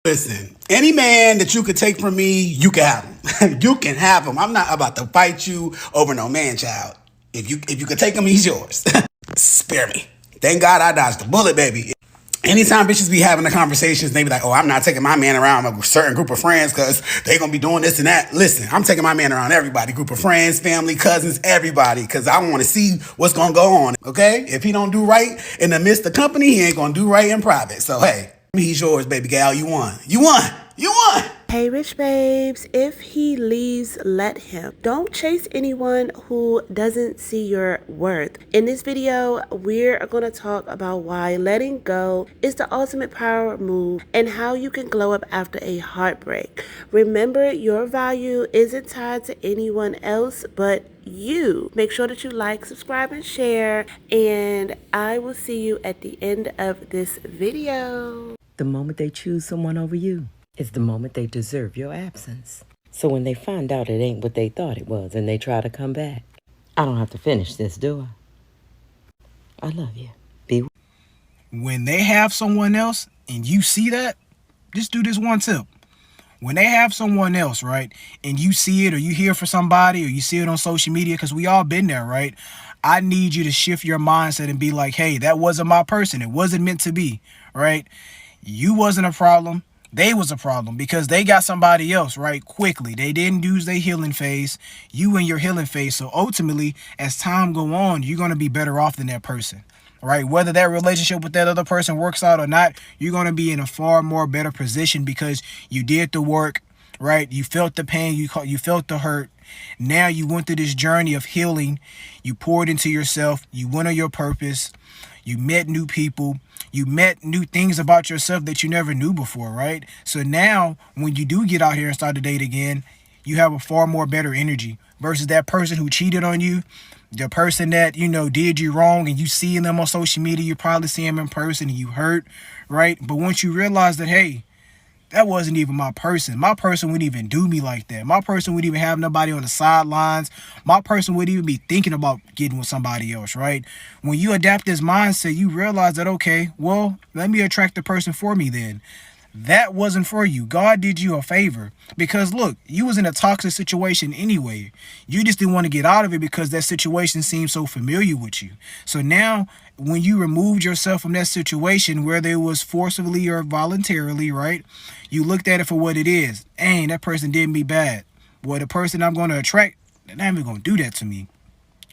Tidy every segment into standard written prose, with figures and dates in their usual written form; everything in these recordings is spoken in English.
Listen, any man that you could take from me, you can have him. You can have him. I'm not about to fight you over no man child. If you could take him, he's yours. Spare me. Thank God I dodged the bullet, baby. Anytime bitches be having the conversations, they be like, oh, I'm not taking my man around a certain group of friends because they going to be doing this and that. Listen, I'm taking my man around everybody, group of friends, family, cousins, everybody, because I want to see what's going to go on, okay? If he don't do right in the midst of company, he ain't going to do right in private. So, hey, he's yours, baby gal. You won. You won. You won. Hey, Rych Babes, if he leaves, let him. Don't chase anyone who doesn't see your worth. In this video, we're going to talk about why letting go is the ultimate power move and how you can glow up after a heartbreak. Remember, your value isn't tied to anyone else but you. Make sure that you like, subscribe, and share, and I will see you at the end of this video. The moment they choose someone over you is the moment they deserve your absence. So when they find out it ain't what they thought it was and they try to come back, I don't have to finish this, do I? I love you. Be. When they have someone else and you see that, just do this one tip. When they have someone else, right, and you see it or you hear from somebody or you see it on social media, because we all been there, right? I need you to shift your mindset and be like, hey, that wasn't my person. It wasn't meant to be, right? You wasn't a problem. They was a problem because they got somebody else, right, quickly. They didn't use their healing phase. You in your healing phase. So ultimately, as time go on, you're going to be better off than that person, right? Whether that relationship with that other person works out or not, you're going to be in a far more better position because you did the work, right? You felt the pain. You felt the hurt. Now you went through this journey of healing. You poured into yourself. You went on your purpose. You met new people. You met new things about yourself that you never knew before, right? So now when you do get out here and start to date again, you have a far more better energy versus that person who cheated on you, the person that, you know, did you wrong and you see them on social media, you probably see them in person and you hurt, right? But once you realize that, hey, that wasn't even my person. My person wouldn't even do me like that. My person wouldn't even have nobody on the sidelines. My person wouldn't even be thinking about getting with somebody else, right? When you adapt this mindset, you realize that, okay, well, let me attract the person for me then. That wasn't for you. God did you a favor because look, you was in a toxic situation anyway. You just didn't want to get out of it because that situation seemed so familiar with you. So now when you removed yourself from that situation, whether it was forcibly or voluntarily, right? You looked at it for what it is. Dang, that person did me bad. Well, the person I'm going to attract, they're not even going to do that to me.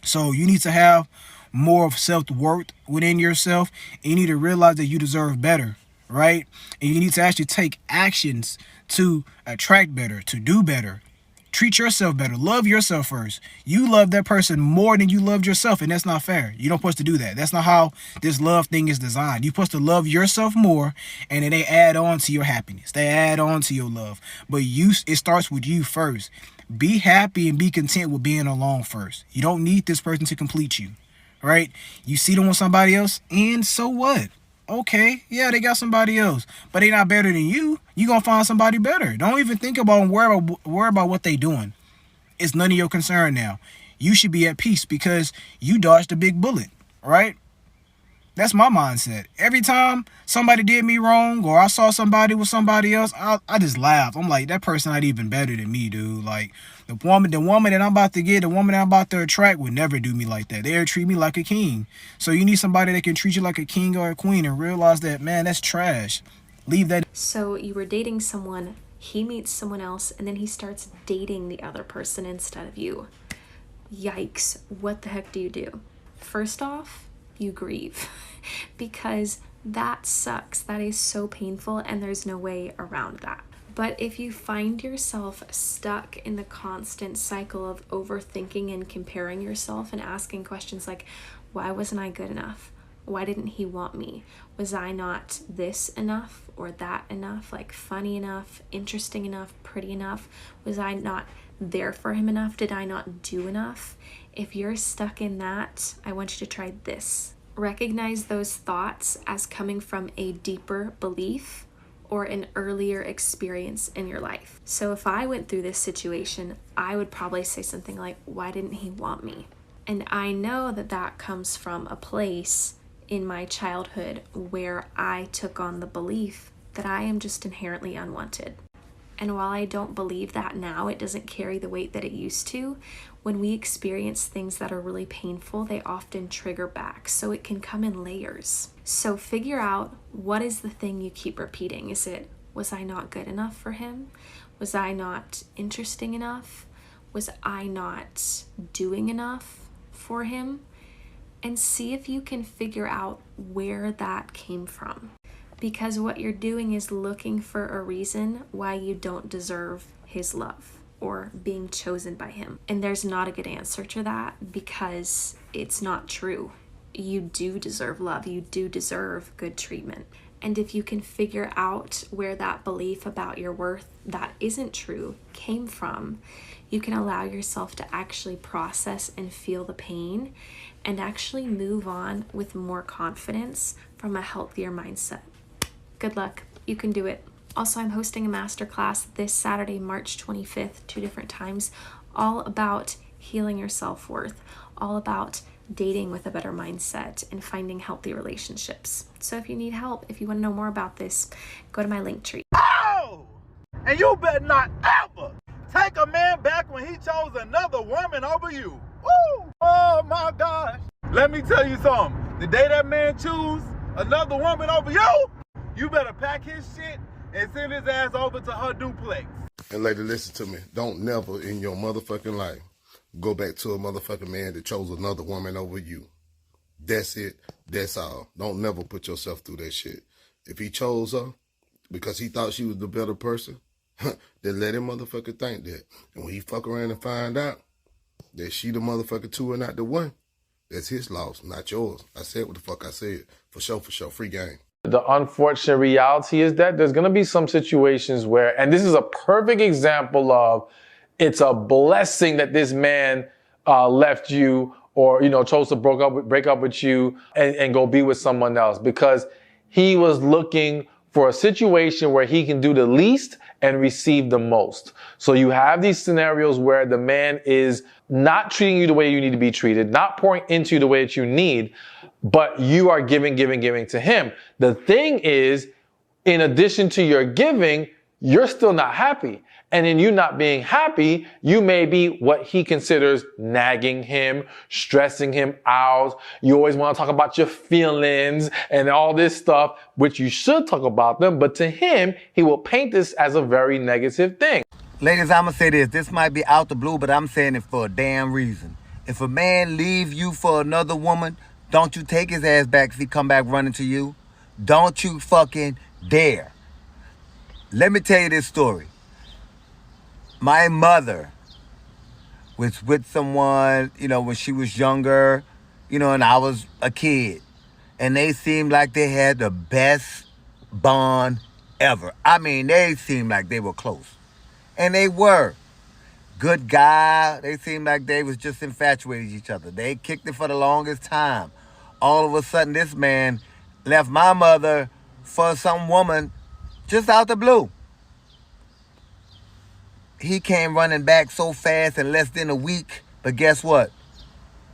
So you need to have more of self-worth within yourself. And you need to realize that you deserve better, right? And you need to actually take actions to attract better, to do better. Treat yourself better. Love yourself first. You love that person more than you loved yourself, and that's not fair. You're not supposed to do that. That's not how this love thing is designed. You're supposed to love yourself more, and then they add on to your happiness. They add on to your love. But it starts with you first. Be happy and be content with being alone first. You don't need this person to complete you, right? You see them with somebody else, and so what? Okay, yeah, they got somebody else, but they not better than you. You gonna find somebody better. Don't even think about and worry about what they doing. It's none of your concern now. You should be at peace because you dodged a big bullet, right? That's my mindset. Every time somebody did me wrong or I saw somebody with somebody else, I just laugh. I'm like, that person not even better than me, dude. Like the woman that I'm about to get, the woman that I'm about to attract would never do me like that. They'll treat me like a king. So you need somebody that can treat you like a king or a queen and realize that, man, that's trash. Leave that. So you were dating someone, he meets someone else, and then he starts dating the other person instead of you. Yikes. What the heck do you do? First off, you grieve because that sucks. That is so painful and there's no way around that. But if you find yourself stuck in the constant cycle of overthinking and comparing yourself and asking questions like, why wasn't I good enough? Why didn't he want me? Was I not this enough or that enough? Like funny enough, interesting enough, pretty enough? Was I not there for him enough? Did I not do enough? If you're stuck in that, I want you to try this. Recognize those thoughts as coming from a deeper belief or an earlier experience in your life. So if I went through this situation, I would probably say something like, why didn't he want me? And I know that that comes from a place in my childhood where I took on the belief that I am just inherently unwanted. And while I don't believe that now, it doesn't carry the weight that it used to. When we experience things that are really painful, they often trigger back. So it can come in layers. So figure out, what is the thing you keep repeating? Is it, was I not good enough for him? Was I not interesting enough? Was I not doing enough for him? And see if you can figure out where that came from. Because what you're doing is looking for a reason why you don't deserve his love or being chosen by him. And there's not a good answer to that, because it's not true. You do deserve love. You do deserve good treatment. And if you can figure out where that belief about your worth that isn't true came from, you can allow yourself to actually process and feel the pain and actually move on with more confidence from a healthier mindset. Good luck. You can do it. Also, I'm hosting a masterclass this Saturday, March 25th, 2 different times, all about healing your self-worth, all about dating with a better mindset and finding healthy relationships. So if you need help, if you want to know more about this, go to my link tree. Oh! And you better not ever take a man back when he chose another woman over you. Woo! Oh my gosh. Let me tell you something. The day that man choose another woman over you, you better pack his shit and send his ass over to her duplex. And lady, listen to me. Don't never in your motherfucking life go back to a motherfucking man that chose another woman over you. That's it. That's all. Don't never put yourself through that shit. If he chose her because he thought she was the better person, then let him motherfucker think that. And when he fuck around and find out that she the motherfucker two and not the one, that's his loss, not yours. I said what the fuck I said. For sure, free game. The unfortunate reality is that there's going to be some situations where, and this is a perfect example of, it's a blessing that this man left you, or, you know, chose to break up with you and go be with someone else, because he was looking for a situation where he can do the least and receive the most. So you have these scenarios where the man is not treating you the way you need to be treated, not pouring into you the way that you need, but you are giving to him. The thing is, in addition to your giving, you're still not happy. And in you not being happy, you may be what he considers nagging him, stressing him out. You always want to talk about your feelings and all this stuff, which you should talk about them. But to him, he will paint this as a very negative thing. Ladies, I'm going to say this. This might be out the blue, but I'm saying it for a damn reason. If a man leave you for another woman, don't you take his ass back if he come back running to you. Don't you fucking dare. Let me tell you this story. My mother was with someone, you know, when she was younger, you know, and I was a kid. And they seemed like they had the best bond ever. I mean, they seemed like they were close. And they were. Good guy. They seemed like they was just infatuated with each other. They kicked it for the longest time. All of a sudden, this man left my mother for some woman just out the blue. He came running back so fast in less than a week. But guess what?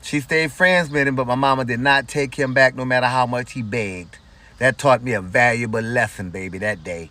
She stayed friends with him, but my mama did not take him back no matter how much he begged. That taught me a valuable lesson, baby, that day.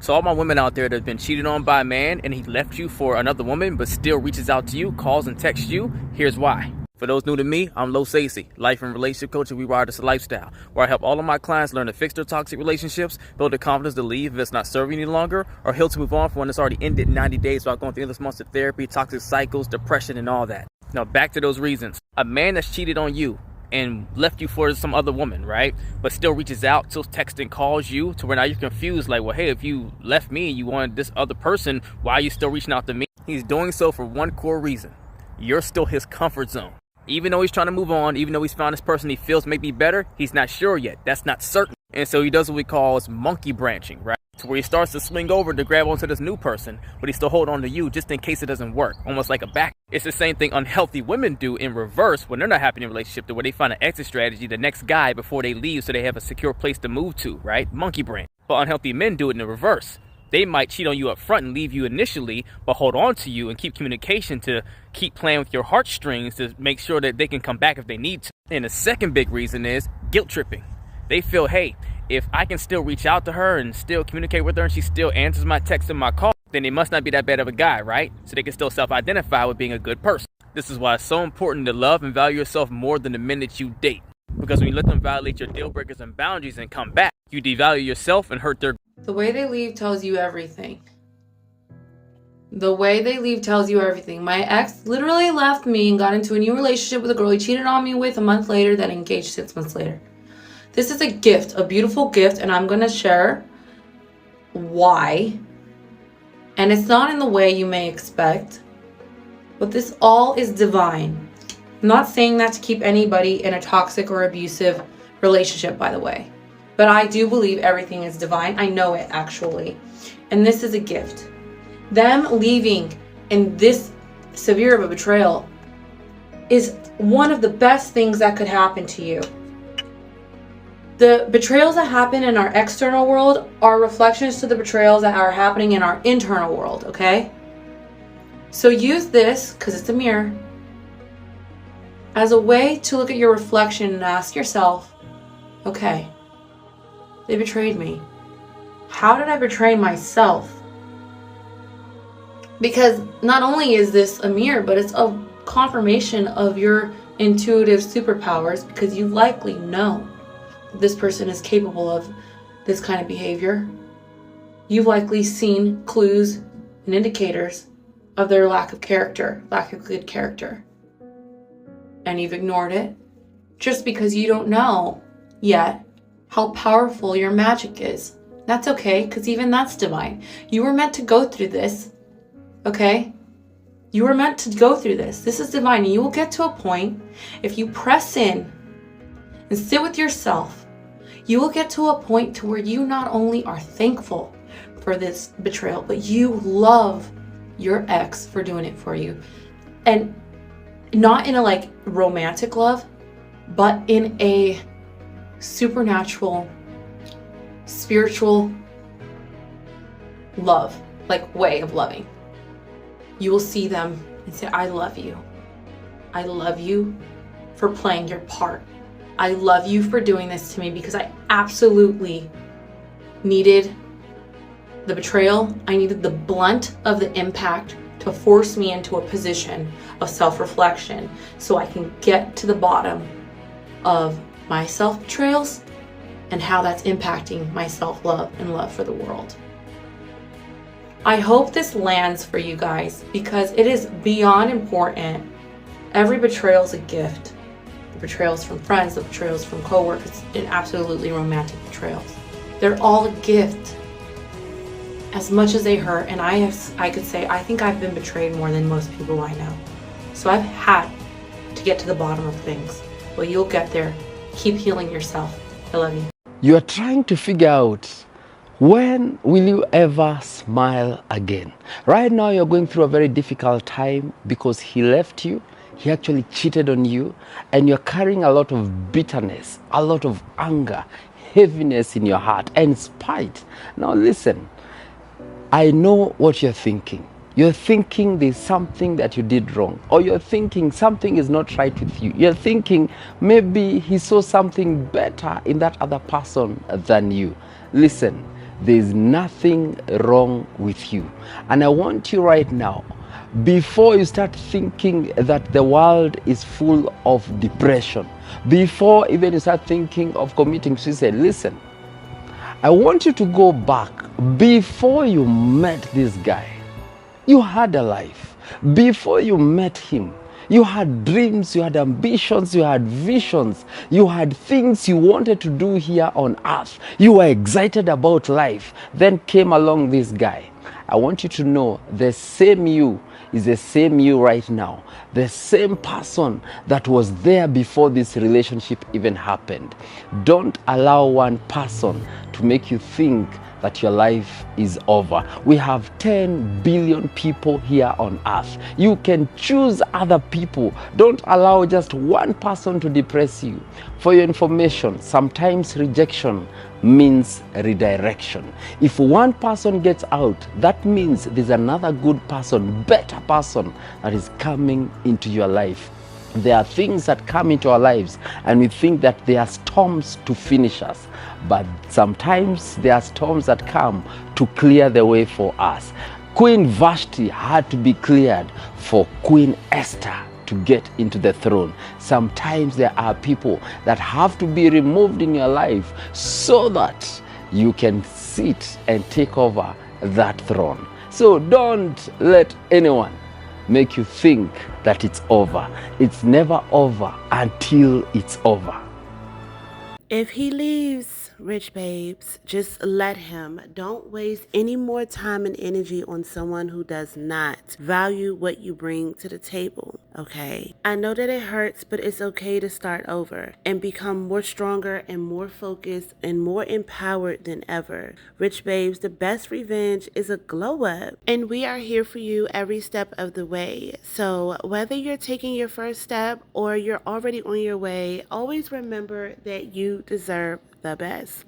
So all my women out there that have been cheated on by a man and he left you for another woman but still reaches out to you, calls and texts you, here's why. For those new to me, I'm Lo Stacey, life and relationship coach, and we ride this lifestyle, where I help all of my clients learn to fix their toxic relationships, build the confidence to leave if it's not serving you any longer, or heal to move on from one that's already ended in 90 days without going through endless months of therapy, toxic cycles, depression, and all that. Now back to those reasons. A man that's cheated on you and left you for some other woman, right? But still reaches out, still texts and calls you to where now you're confused, like, well, hey, if you left me and you wanted this other person, why are you still reaching out to me? He's doing so for one core reason. You're still his comfort zone. Even though he's trying to move on, even though he's found this person he feels may be better, he's not sure yet. That's not certain. And so he does what we call monkey branching, right? To where he starts to swing over to grab onto this new person, but he still hold on to you just in case it doesn't work, almost like a back. It's the same thing unhealthy women do in reverse when they're not happy in a relationship, to where they find an exit strategy, the next guy before they leave, so they have a secure place to move to, right? Monkey branch. But unhealthy men do it in the reverse. They might cheat on you up front and leave you initially, but hold on to you and keep communication to keep playing with your heartstrings to make sure that they can come back if they need to. And the second big reason is guilt tripping. They feel, hey, If I can still reach out to her and still communicate with her and she still answers my text and my call, then it must not be that bad of a guy, right? So they can still self-identify with being a good person. This is why it's so important to love and value yourself more than the men that you date. Because when you let them violate your deal breakers and boundaries and come back, you devalue yourself and hurt their... The way they leave tells you everything. The way they leave tells you everything. My ex literally left me and got into a new relationship with a girl he cheated on me with a month later, then engaged 6 months later. This is a gift, a beautiful gift, and I'm going to share why. And it's not in the way you may expect, but this all is divine. I'm not saying that to keep anybody in a toxic or abusive relationship, by the way. But I do believe everything is divine. I know it, actually. And this is a gift. Them leaving in this severe of a betrayal is one of the best things that could happen to you. The betrayals that happen in our external world are reflections to the betrayals that are happening in our internal world, okay? So use this, because it's a mirror, as a way to look at your reflection and ask yourself, okay, they betrayed me. How did I betray myself? Because not only is this a mirror, but it's a confirmation of your intuitive superpowers, because you likely know this person is capable of this kind of behavior. You've likely seen clues and indicators of their lack of character, lack of good character. And you've ignored it just because you don't know yet how powerful your magic is. That's okay, because even that's divine. You were meant to go through this, okay? You were meant to go through this. This is divine. And you will get to a point, if you press in and sit with yourself, you will get to a point to where you not only are thankful for this betrayal, but you love your ex for doing it for you. And not in a like romantic love, but in a supernatural, spiritual love, like way of loving. You will see them and say, I love you. I love you for playing your part. I love you for doing this to me, because I absolutely needed the betrayal. I needed the blunt of the impact to force me into a position of self-reflection so I can get to the bottom of my self-betrayals and how that's impacting my self-love and love for the world. I hope this lands for you guys, because it is beyond important. Every betrayal is a gift. The betrayals from friends, the betrayals from coworkers, and absolutely romantic betrayals. They're all a gift. As much as they hurt, and I could say, I think I've been betrayed more than most people I know. So I've had to get to the bottom of things. Well, you'll get there. Keep healing yourself. I love you. You are trying to figure out, when will you ever smile again? Right now you're going through a very difficult time because he left you, he actually cheated on you, and you're carrying a lot of bitterness, a lot of anger, heaviness in your heart, and spite. Now listen, I know what you're thinking. You're thinking there's something that you did wrong, or you're thinking something is not right with you. You're thinking maybe he saw something better in that other person than you. Listen, there's nothing wrong with you. And I want you right now, before you start thinking that the world is full of depression, before even you start thinking of committing suicide, listen, I want you to go back. Before you met this guy, you had a life. Before you met him, you had dreams, you had ambitions, you had visions, you had things you wanted to do here on earth. You were excited about life. Then came along this guy. I want you to know the same you is the same you right now. The same person that was there before this relationship even happened. Don't allow one person to make you think that your life is over. We have 10 billion people here on earth. You can choose other people. Don't allow just one person to depress you. For your information, sometimes rejection means redirection. If one person gets out, that means there's another good person, better person that is coming into your life. There are things that come into our lives and we think that they are storms to finish us. But sometimes there are storms that come to clear the way for us. Queen Vashti had to be cleared for Queen Esther to get into the throne. Sometimes there are people that have to be removed in your life so that you can sit and take over that throne. So don't let anyone make you think that it's over. It's never over until it's over. If he leaves, Rych Babes, just let him. Don't waste any more time and energy on someone who does not value what you bring to the table, okay? I know that it hurts, but it's okay to start over and become more stronger and more focused and more empowered than ever. Rych Babes, the best revenge is a glow up, and we are here for you every step of the way. So whether you're taking your first step or you're already on your way, always remember that you deserve the best.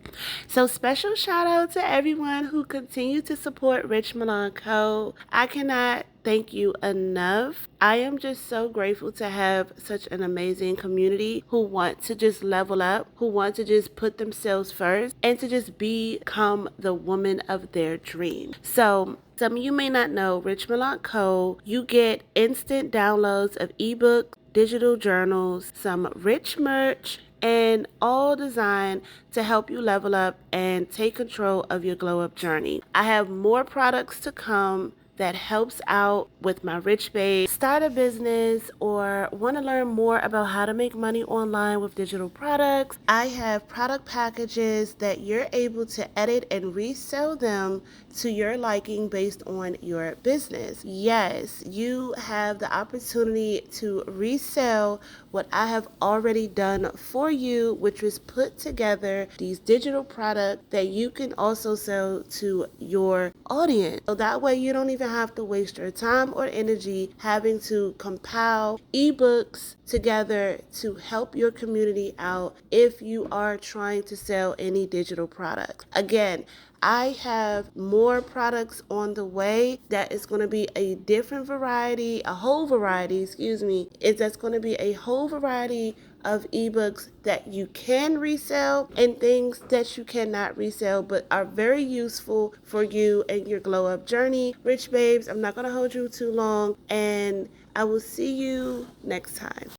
So special shout out to everyone who continues to support Rych Milan Co. I cannot thank you enough. I am just so grateful to have such an amazing community who want to just level up, who want to just put themselves first and to just become the woman of their dream. So some of you may not know, Rych Milan Co. You get instant downloads of ebooks, digital journals, some rich merch, and all designed to help you level up and take control of your glow up journey. I have more products to come that helps out with my Rych Babe. Start a business or want to learn more about how to make money online with digital products. I have product packages that you're able to edit and resell them to your liking based on your business. Yes, you have the opportunity to resell what I have already done for you, which was put together these digital products that you can also sell to your audience. So that way you don't even have to waste your time or energy having to compile ebooks together to help your community out if you are trying to sell any digital products. Again, I have more products on the way that is going to be a different variety, a whole variety, excuse me. That's going to be a whole variety of ebooks that you can resell and things that you cannot resell but are very useful for you and your glow up journey. Rych Babes, I'm not going to hold you too long, and I will see you next time.